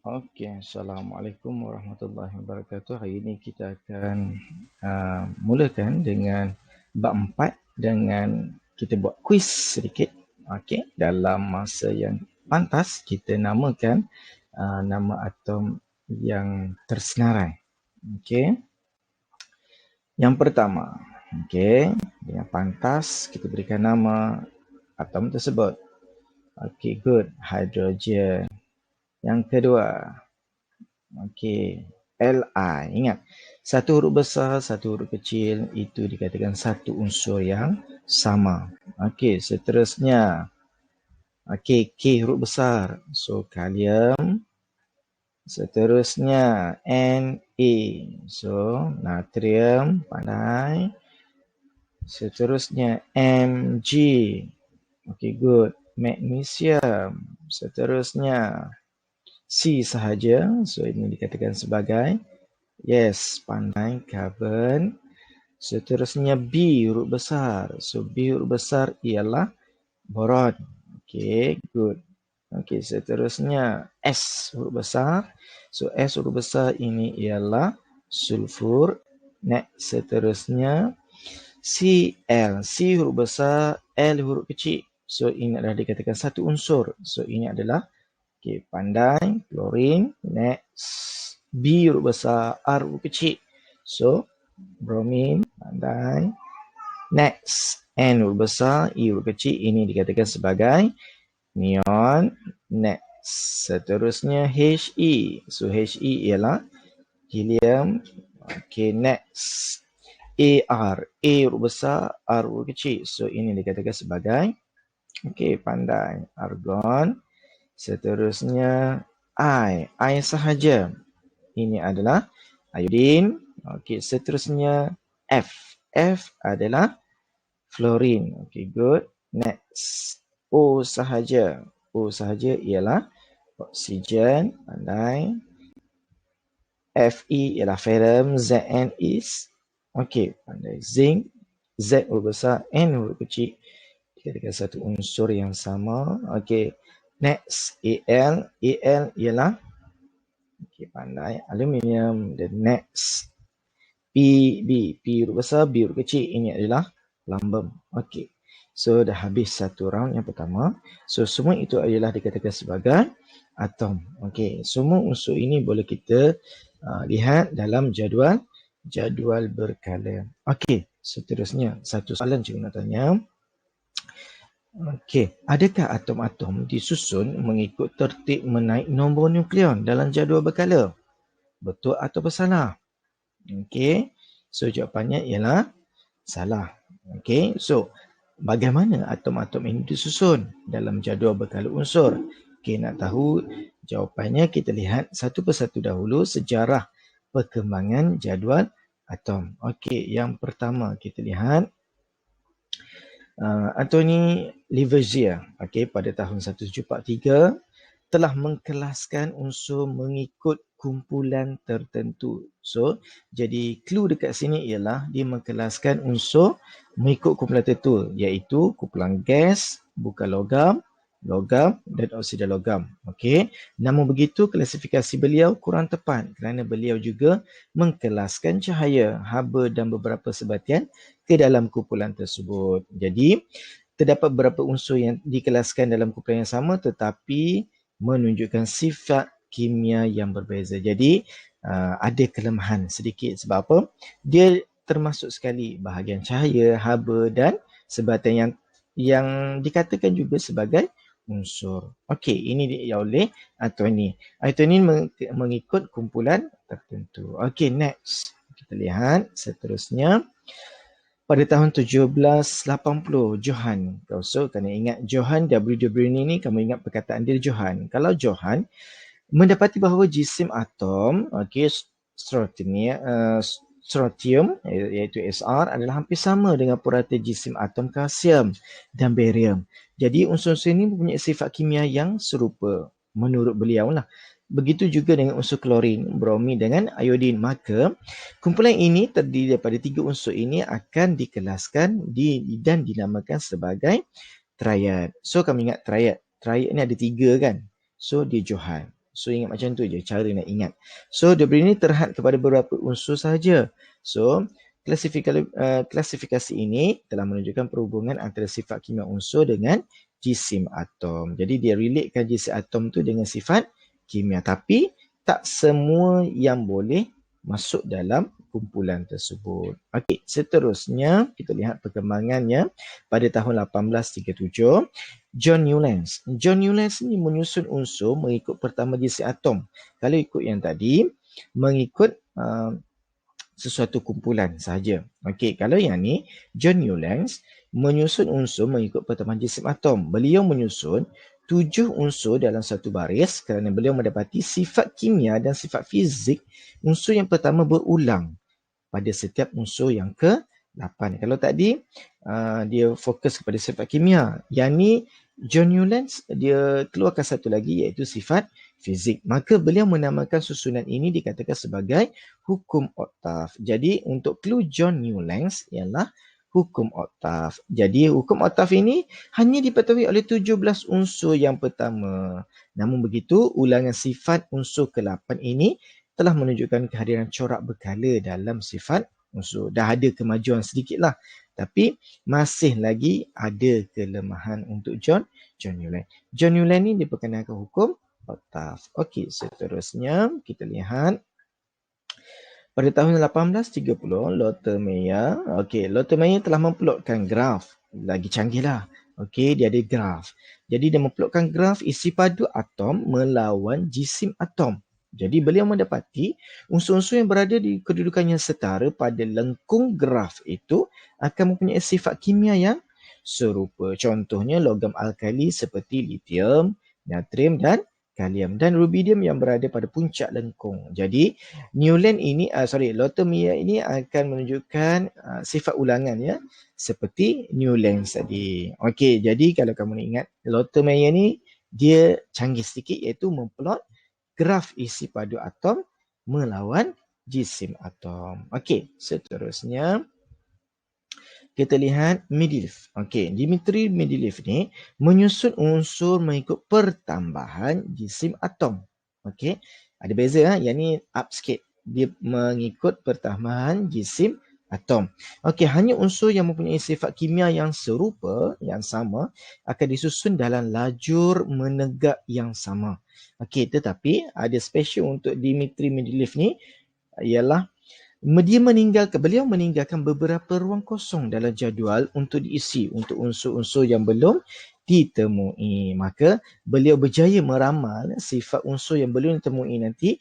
Okey, Assalamualaikum warahmatullahi wabarakatuh. Hari ini kita akan mulakan dengan bab 4 dengan kita buat kuis sedikit. Okey, dalam masa yang pantas kita namakan nama atom yang tersenarai. Okey. Yang pertama, okey, dengan pantas kita berikan nama atom tersebut. Okey, good. Hidrogen. Yang kedua, okey, Li. Ingat, satu huruf besar, satu huruf kecil itu dikatakan satu unsur yang sama. Okey, seterusnya. Okey, K huruf besar. So, kalium. Seterusnya, Na. So, natrium. Pandai. Seterusnya, Mg. Okey, good. Magnesium. Seterusnya, C sahaja. So, ini dikatakan sebagai yes, pandai, carbon. Seterusnya B huruf besar. So, B huruf besar ialah boron. Okay, good. Okay, seterusnya S huruf besar. So, S huruf besar ini ialah sulfur. Next, seterusnya Cl. C huruf besar, L huruf kecil. So, ini adalah dikatakan satu unsur. So, ini adalah okay, pandai, klorin. Next, B huruf besar, R huruf kecil. So, bromin, pandai. Next, N huruf besar, E huruf kecil. Ini dikatakan sebagai neon. Next, seterusnya He. So, He ialah helium. Okay, next, AR. A huruf besar, R huruf kecil. So, ini dikatakan sebagai okay, pandai, argon. Seterusnya I sahaja. Ini adalah iodin. Okey, seterusnya F. F adalah fluorin. Okey, good. Next, O sahaja. O sahaja ialah oksigen. Pandai. Fe ialah ferrum. Zn is okey, pandai. Zinc. Z huruf besar, N huruf kecil. Dikatakan satu unsur yang sama. Okey. Next, Al. Al ialah okey, pandai. Aluminium. The next, P huruf besar, B huruf kecil. Ini adalah lambam. Okey. So, dah habis satu round yang pertama. So, semua itu adalah dikatakan sebagai atom. Okey. Semua unsur ini boleh kita lihat dalam jadual berkala. Okey. Seterusnya, satu soalan cikgu nak tanya. Okey, adakah atom-atom disusun mengikut tertib menaik nombor nukleon dalam jadual berkala? Betul atau salah? Okey, so jawapannya ialah salah. Okey, so bagaimana atom-atom ini disusun dalam jadual berkala unsur? Okey, nak tahu jawapannya kita lihat satu persatu dahulu sejarah perkembangan jadual atom. Okey, yang pertama kita lihat Anthony Lavoisier, pada tahun 1743 telah mengkelaskan unsur mengikut kumpulan tertentu. So, jadi clue dekat sini ialah dia mengkelaskan unsur mengikut kumpulan tertentu, iaitu kumpulan gas, bukan logam, logam dan oksida logam. Okey, namun begitu klasifikasi beliau kurang tepat kerana beliau juga mengkelaskan cahaya, haba dan beberapa sebatian ke dalam kumpulan tersebut. Jadi, terdapat beberapa unsur yang dikelaskan dalam kumpulan yang sama tetapi menunjukkan sifat kimia yang berbeza. Jadi, ada kelemahan sedikit sebab apa? Dia termasuk sekali bahagian cahaya, haba dan sebatian yang dikatakan juga sebagai unsur. Okey, ini oleh Anthony. Anthony mengikut kumpulan tertentu. Okey, next. Kita lihat seterusnya. Pada tahun 1780, Johann. So, kena ingat Johann W. Bruni ni, kamu ingat perkataan dia Johann. Kalau Johann mendapati bahawa jisim atom, okey, strontium iaitu Sr adalah hampir sama dengan purata jisim atom kalsium dan barium. Jadi unsur-unsur ini mempunyai sifat kimia yang serupa menurut beliau lah. Begitu juga dengan unsur klorin, bromin dengan iodin. Maka kumpulan ini terdiri daripada tiga unsur ini akan dikelaskan dan dinamakan sebagai triad. So kami ingat triad. Triad ni ada tiga kan? So dia Johann. So ingat macam tu je cara nak ingat. So debris ni terhad kepada beberapa unsur sahaja. So klasifikasi ini telah menunjukkan perhubungan antara sifat kimia unsur dengan jisim atom. Jadi dia relatekan jisim atom tu dengan sifat kimia, tapi tak semua yang boleh masuk dalam kumpulan tersebut. Okey, seterusnya kita lihat perkembangannya pada tahun 1837. John Newlands. John Newlands ni menyusun unsur mengikut pertama jisim atom. Kalau ikut yang tadi, mengikut sesuatu kumpulan sahaja. Okey, kalau yang ni, John Newlands menyusun unsur mengikut pertama jisim atom. Beliau menyusun 7 unsur dalam satu baris kerana beliau mendapati sifat kimia dan sifat fizik unsur yang pertama berulang pada setiap unsur yang ke-8. Kalau tadi dia fokus kepada sifat kimia. Yang ni John Newlands dia keluarkan satu lagi iaitu sifat fizik. Maka beliau menamakan susunan ini dikatakan sebagai hukum oktaf. Jadi untuk clue John Newlands ialah hukum oktaf. Jadi hukum oktaf ini hanya dipatuhi oleh 17 unsur yang pertama. Namun begitu, ulangan sifat unsur ke-8 ini telah menunjukkan kehadiran corak berkala dalam sifat unsur. Dah ada kemajuan sedikitlah, tapi masih lagi ada kelemahan untuk John Newlands. John Newlands ni diperkenalkan hukum oktaf. Okey, seterusnya kita lihat pada tahun 1830, Lothar Meyer, Lothar Meyer telah memplotkan graf. Lagi canggih lah. Dia ada graf. Jadi dia memplotkan graf isi padu atom melawan jisim atom. Jadi beliau mendapati unsur-unsur yang berada di kedudukan yang setara pada lengkung graf itu akan mempunyai sifat kimia yang serupa. Contohnya logam alkali seperti lithium, natrium dan kalium dan rubidium yang berada pada puncak lengkung. Jadi Lothar Meyer ini akan menunjukkan sifat ulangan ya seperti Newlands tadi. Okey, jadi kalau kamu ingat Lothar Meyer ni dia canggih sedikit iaitu memplot graf isi padu atom melawan jisim atom. Okey, seterusnya kita lihat Mendeleev. Dmitri Mendeleev ni menyusun unsur mengikut pertambahan jisim atom. Ada beza Yang ni up sikit. Dia mengikut pertambahan jisim atom. Hanya unsur yang mempunyai sifat kimia yang serupa, yang sama, akan disusun dalam lajur menegak yang sama. Tetapi ada special untuk Dmitri Mendeleev ni ialah beliau meninggalkan beberapa ruang kosong dalam jadual untuk diisi untuk unsur-unsur yang belum ditemui. Maka beliau berjaya meramal sifat unsur yang belum ditemui nanti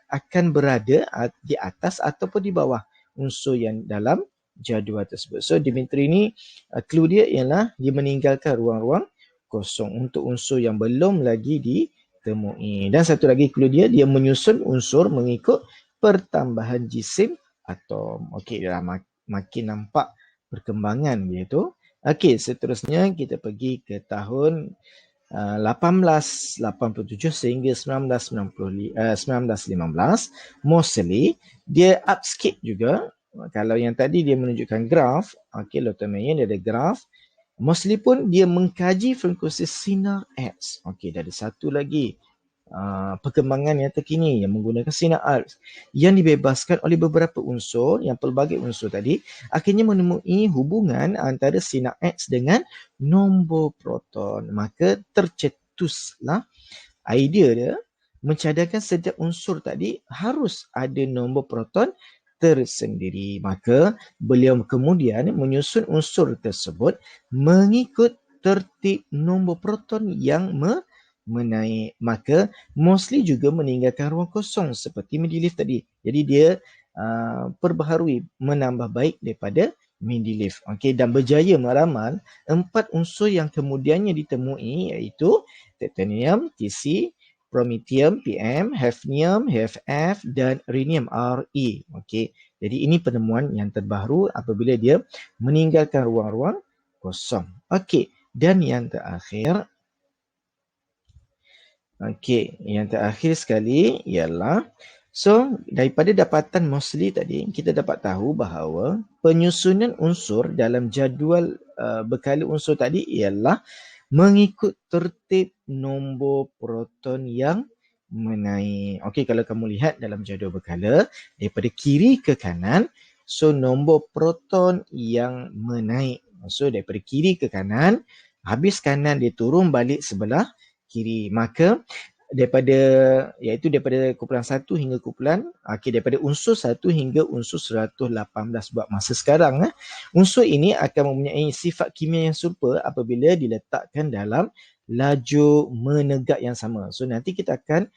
akan berada di atas ataupun di bawah unsur yang dalam jadual tersebut. So Dmitri ni clue dia ialah dia meninggalkan ruang-ruang kosong untuk unsur yang belum lagi ditemui. Dan satu lagi clue dia menyusun unsur mengikut pertambahan jisim atom. Dah makin nampak perkembangan begitu. Seterusnya kita pergi ke tahun 1887 sehingga 1915. Moseley dia up sikit juga. Kalau yang tadi dia menunjukkan graf, Lothar Meyer dia ada graf. Moseley pun dia mengkaji frekuensi sinar X. Dah ada satu lagi perkembangan yang terkini yang menggunakan sinar X yang dibebaskan oleh beberapa unsur, yang pelbagai unsur tadi akhirnya menemui hubungan antara sinar X dengan nombor proton. Maka tercetuslah idea dia mencadangkan setiap unsur tadi harus ada nombor proton tersendiri. Maka beliau kemudian menyusun unsur tersebut mengikut tertib nombor proton yang menaik. Maka Moseley juga meninggalkan ruang kosong seperti Mendeleev tadi. Jadi dia perbaharui, menambah baik daripada Mendeleev. Dan berjaya meramal 4 unsur yang kemudiannya ditemui iaitu titanium, Tc, promethium, Pm, hafnium, Hf, dan rhenium, Re. Jadi ini penemuan yang terbaru apabila dia meninggalkan ruang-ruang kosong. Dan yang terakhir yang terakhir sekali ialah daripada dapatan Moseley tadi kita dapat tahu bahawa penyusunan unsur dalam jadual berkala unsur tadi ialah mengikut tertib nombor proton yang menaik. Okey, kalau kamu lihat dalam jadual berkala, daripada kiri ke kanan, so nombor proton yang menaik. So daripada kiri ke kanan, habis kanan dia turun balik sebelah kiri. Maka daripada kumpulan 1 hingga kumpulan, daripada unsur 1 hingga unsur 118 buat masa sekarang, unsur ini akan mempunyai sifat kimia yang serupa apabila diletakkan dalam laju menegak yang sama. So nanti kita akan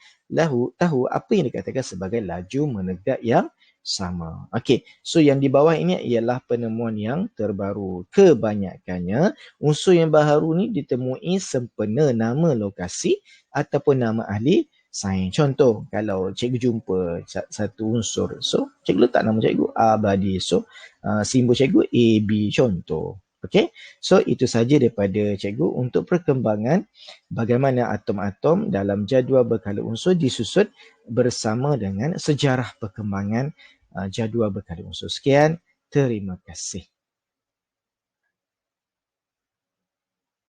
tahu apa yang dikatakan sebagai laju menegak yang sama. Okey, so yang di bawah ini ialah penemuan yang terbaru. Kebanyakannya unsur yang baharu ni ditemui sempena nama lokasi ataupun nama ahli sains. Contoh, kalau cikgu jumpa satu unsur, so cikgu letak nama cikgu abadi. So simbol cikgu AB contoh. Okey, so itu saja daripada cikgu untuk perkembangan bagaimana atom-atom dalam jadual berkala unsur disusun bersama dengan sejarah perkembangan jadual berkala unsur. Sekian, terima kasih.